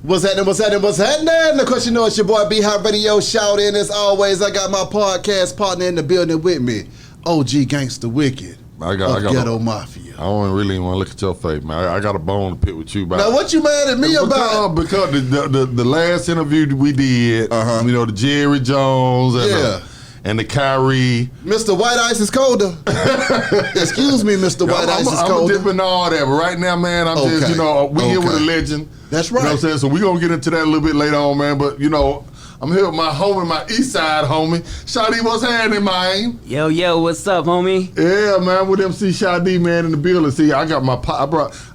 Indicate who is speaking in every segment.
Speaker 1: What's happening? Of course, you know it's your boy B Hot Radio. Shout in as always. I got my podcast partner in the building with me, OG Gangsta Wicked. I got Ghetto Mafia.
Speaker 2: I don't really want to look at your face, man. I got a bone to pick with you about.
Speaker 1: Now, what you mad at me about?
Speaker 2: Because the last interview we did, you know, the Jerry Jones and the Kyrie.
Speaker 1: Mr. White Ice is colder. Excuse me, Mr. White Ice is colder.
Speaker 2: I'm dipping all that, but right now, man, I'm just, you know, we here with a legend.
Speaker 1: That's right.
Speaker 2: You know what I'm saying? So we're going to get into that a little bit later on, man. But, you know, I'm here with my homie, my east side homie. Shadi, what's happening, man?
Speaker 3: Yo, what's up, homie?
Speaker 2: Yeah, man, with MC Shadi, man, in the building. See, I got my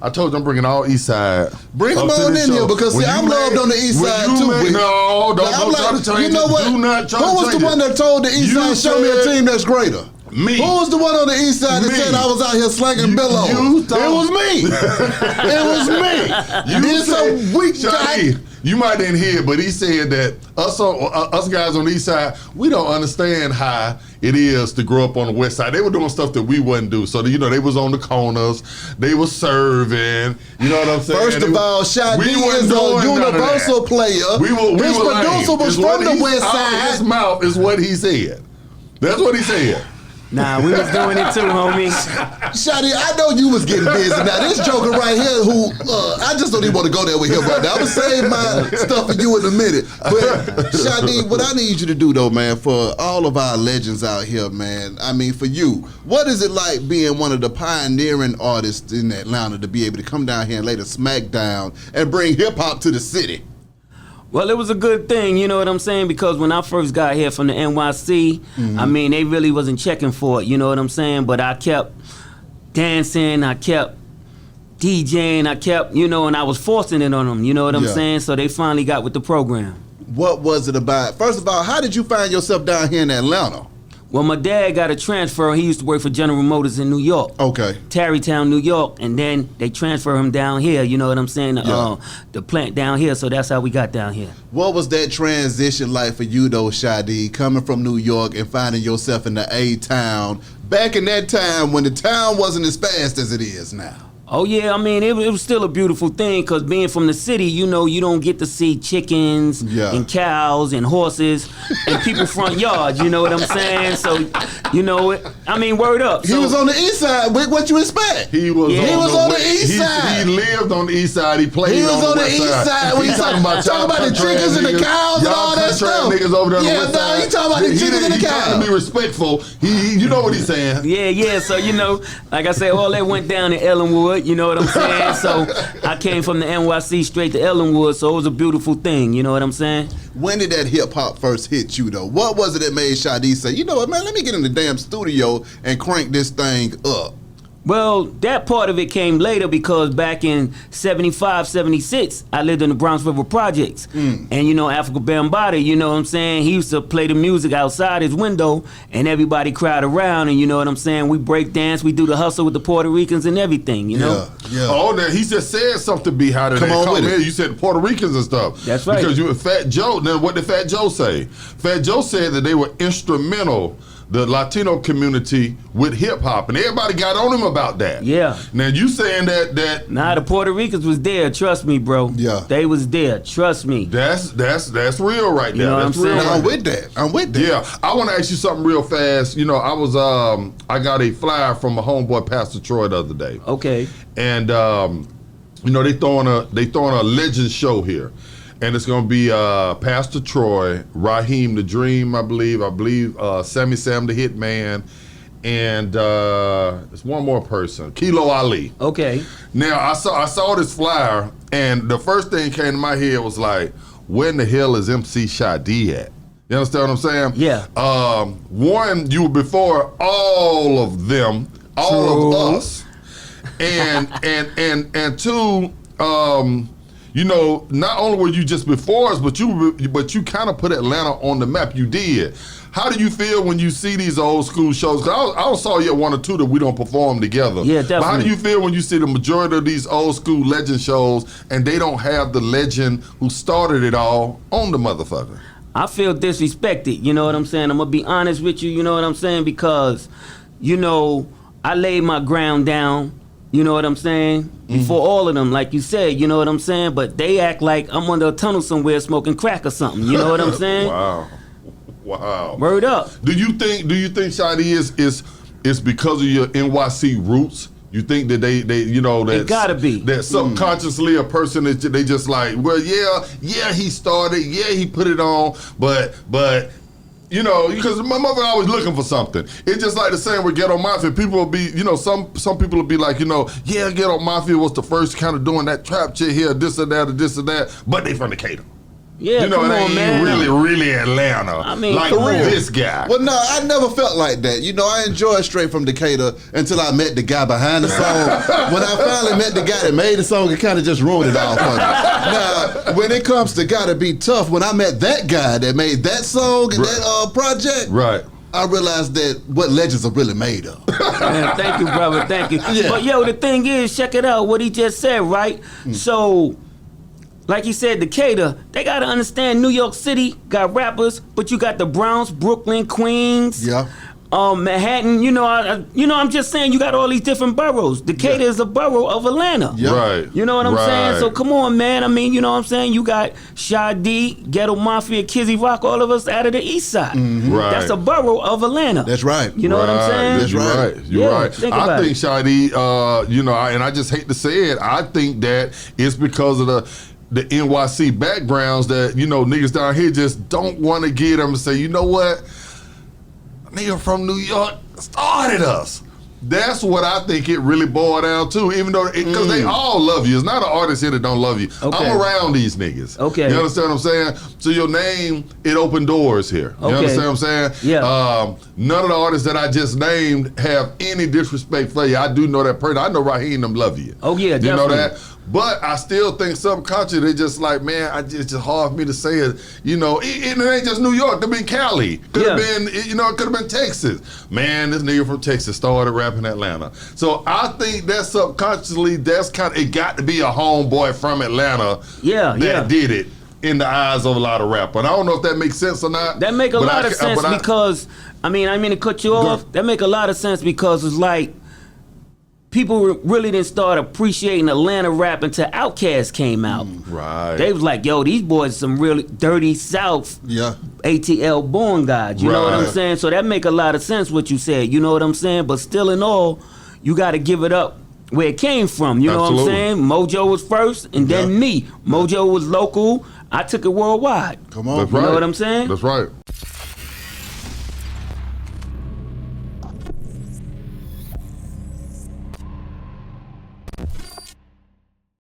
Speaker 2: I told you I'm bringing all east side.
Speaker 1: Bring them on in here because, see, I'm loved on the east side, too.
Speaker 2: No, don't try to change it.
Speaker 1: You know what?
Speaker 2: Do not try to change it.
Speaker 1: Who was the one that told the east side, show me a team that's greater?
Speaker 2: Me.
Speaker 1: Who was the one on the east side that said I was out here slanging billows? It was me. It was me.
Speaker 2: You did some weak guy. You might didn't hear, but he said that us guys on the east side, we don't understand how it is to grow up on the west side. They were doing stuff that we wouldn't do. So, you know, they was on the corners. They was serving. You know what I'm saying?
Speaker 1: First of all, Shadi is a universal player. His producer was from the west side.
Speaker 2: His mouth is what he said. That's what he said.
Speaker 3: Nah, we was doing it too, homie.
Speaker 1: Shadi, I know you was getting busy. Now, this joker right here who, I just don't even want to go there with him right now. I'm going to save my stuff for you in a minute. But, Shadi, what I need you to do, though, man, for all of our legends out here, man, I mean, for you, what is it like being one of the pioneering artists in Atlanta to be able to come down here and lay the smack down and bring hip-hop to the city?
Speaker 3: Well, it was a good thing, you know what I'm saying? Because when I first got here from the NYC, I mean, they really wasn't checking for it, you know what I'm saying? But I kept dancing, I kept DJing, I kept, you know, and I was forcing it on them, you know what I'm saying? So they finally got with the program.
Speaker 1: What was it about? First of all, how did you find yourself down here in Atlanta?
Speaker 3: Well, my dad got a transfer. He used to work for General Motors in New York.
Speaker 1: Okay.
Speaker 3: Tarrytown, New York. And then they transfer him down here, you know what I'm saying? The plant down here. So that's how we got down here.
Speaker 1: What was that transition like for you, though, Shadi, coming from New York and finding yourself in the A-Town, back in that time when the town wasn't as fast as it is now?
Speaker 3: Oh, yeah, I mean, it was still a beautiful thing because being from the city, you know, you don't get to see chickens and cows and horses and people front yards, you know what I'm saying? So, you know, I mean, word up.
Speaker 1: He was on the east side. What you expect?
Speaker 2: He was on the east side. He lived on the east side. He played on the east side.
Speaker 1: When he talking about the chickens and the cows and all that stuff.
Speaker 2: Niggas over there on the west side.
Speaker 1: He talking about the chickens and the cows.
Speaker 2: He trying to be respectful. You know what he's saying.
Speaker 3: Yeah. So, you know, like I said, all that went down in Ellenwood. You know what I'm saying? So I came from the NYC straight to Ellenwood, so it was a beautiful thing. You know what I'm saying?
Speaker 1: When did that hip hop first hit you, though? What was it that made Shadi say, you know what, man, let me get in the damn studio and crank this thing up?
Speaker 3: Well, that part of it came later because back in 75, 76, I lived in the Bronx River Projects. And, you know, Africa Bambaataa, you know what I'm saying? He used to play the music outside his window and everybody crowd around and, you know what I'm saying? We break dance, we do the hustle with the Puerto Ricans and everything, you know?
Speaker 2: Yeah. Oh, now he just said something behind it.
Speaker 1: Come on with it.
Speaker 2: You said Puerto Ricans and stuff.
Speaker 3: That's right.
Speaker 2: Because you were Fat Joe. Now, what did Fat Joe say? Fat Joe said that they were instrumental, the Latino community, with hip hop, and everybody got on him about that.
Speaker 3: Yeah.
Speaker 2: Now you saying that?
Speaker 3: Nah, the Puerto Ricans was there. Trust me, bro.
Speaker 1: Yeah.
Speaker 3: They was there. Trust me.
Speaker 2: That's real right there.
Speaker 3: You know what I'm saying?
Speaker 1: I'm with that.
Speaker 2: Yeah. I want to ask you something real fast. You know, I got a flyer from my homeboy Pastor Troy the other day.
Speaker 3: Okay.
Speaker 2: And you know, they throwing a legend show here. And it's going to be Pastor Troy, Raheem the Dream, I believe, Sammy Sam the Hitman, and there's one more person, Kilo Ali.
Speaker 3: Okay.
Speaker 2: Now, I saw this flyer, and the first thing came to my head was like, where in the hell is MC Shadi at? You understand what I'm saying?
Speaker 3: Yeah.
Speaker 2: One, you were before all of them, all of us. And two, you know, not only were you just before us, but you kind of put Atlanta on the map. You did. How do you feel when you see these old school shows? Cause I saw you at one or two that we don't perform together.
Speaker 3: Yeah, definitely.
Speaker 2: But how do you feel when you see the majority of these old school legend shows and they don't have the legend who started it all on the motherfucker?
Speaker 3: I feel disrespected, you know what I'm saying? I'm going to be honest with you, you know what I'm saying? Because, you know, I laid my ground down You know what I'm saying? Before all of them, like you said, you know what I'm saying? But they act like I'm under a tunnel somewhere smoking crack or something. You know what I'm saying?
Speaker 2: Wow.
Speaker 3: Word up.
Speaker 2: Do you think Shadi is because of your NYC roots? You think that they you know that
Speaker 3: It gotta be.
Speaker 2: that subconsciously a person that they just like, well, yeah, he started, yeah, he put it on, but you know, because my mother always looking for something. It's just like the same with Ghetto Mafia. People will be, you know, some people will be like, you know, yeah, Ghetto Mafia was the first kind of doing that trap shit here, this or that or this or that, but they from Decatur.
Speaker 3: Yeah,
Speaker 2: You know,
Speaker 3: come
Speaker 2: it
Speaker 3: on,
Speaker 2: ain't
Speaker 3: man.
Speaker 2: really Atlanta.
Speaker 3: I mean,
Speaker 2: like
Speaker 3: come on.
Speaker 2: this guy.
Speaker 1: Well, no, I never felt like that. You know, I enjoyed Straight from Decatur until I met the guy behind the song. When I finally met the guy that made the song, it kind of just ruined it all for me. Now, when it comes to Gotta Be Tough, when I met that guy that made that song and that project,
Speaker 2: Right.
Speaker 1: I realized that what legends are really made of.
Speaker 3: Man, thank you, brother. Thank you.
Speaker 1: Yeah.
Speaker 3: But yo, the thing is, check it out. What he just said, right? So, like he said, Decatur, they gotta understand New York City got rappers, but you got the Bronx, Brooklyn, Queens,
Speaker 1: Yeah.
Speaker 3: Manhattan. You know, I'm just saying you got all these different boroughs. Decatur is a borough of Atlanta.
Speaker 1: Yeah.
Speaker 2: Right.
Speaker 3: You know what I'm saying?
Speaker 2: Right.
Speaker 3: So come on, man. I mean, you know what I'm saying? You got Shadi, Ghetto Mafia, Kizzy Rock, all of us out of the East Side.
Speaker 2: Right.
Speaker 3: That's a borough of Atlanta.
Speaker 1: That's right.
Speaker 3: You know what I'm saying?
Speaker 1: That's
Speaker 2: You're
Speaker 1: right.
Speaker 2: right. You're
Speaker 3: Yeah,
Speaker 2: right.
Speaker 3: think
Speaker 2: I
Speaker 3: about
Speaker 2: think
Speaker 3: it.
Speaker 2: Shadi, you know, and I just hate to say it, I think that it's because of the NYC backgrounds that, you know, niggas down here just don't want to get them and say, you know what, nigga from New York started us. That's what I think it really boiled down to, even though, because they all love you. It's not an artist here that don't love you.
Speaker 3: Okay.
Speaker 2: I'm around these niggas.
Speaker 3: Okay.
Speaker 2: You understand what I'm saying? So your name, it opened doors here. You
Speaker 3: Okay.
Speaker 2: understand what I'm saying?
Speaker 3: Yeah.
Speaker 2: None of the artists that I just named have any disrespect for you. I do know that person. I know Raheem them love you.
Speaker 3: Oh, yeah,
Speaker 2: You know
Speaker 3: definitely.
Speaker 2: that? But I still think subconsciously they just like, man, it's just hard for me to say it. You know, it ain't just New York. Could have been Cali. Could have been, you know, it could have been Texas. Man, this nigga from Texas started rapping Atlanta. So I think that subconsciously, that's kind of, it got to be a homeboy from Atlanta that did it in the eyes of a lot of rappers. And I don't know if that makes sense or not.
Speaker 3: That make a lot of sense because, I mean to cut you off. That make a lot of sense because it's like, people really didn't start appreciating Atlanta rap until Outkast came out.
Speaker 2: Right.
Speaker 3: They was like, yo, these boys some really dirty South ATL born guys. You know what I'm
Speaker 2: Right.
Speaker 3: saying? So that make a lot of sense what you said. You know what I'm saying? But still in all, you got to give it up where it came from. You know what I'm saying? Mojo was first and then me. Mojo was local. I took it worldwide.
Speaker 1: Come on.
Speaker 2: That's
Speaker 3: You
Speaker 2: right.
Speaker 3: know what I'm saying?
Speaker 2: That's right.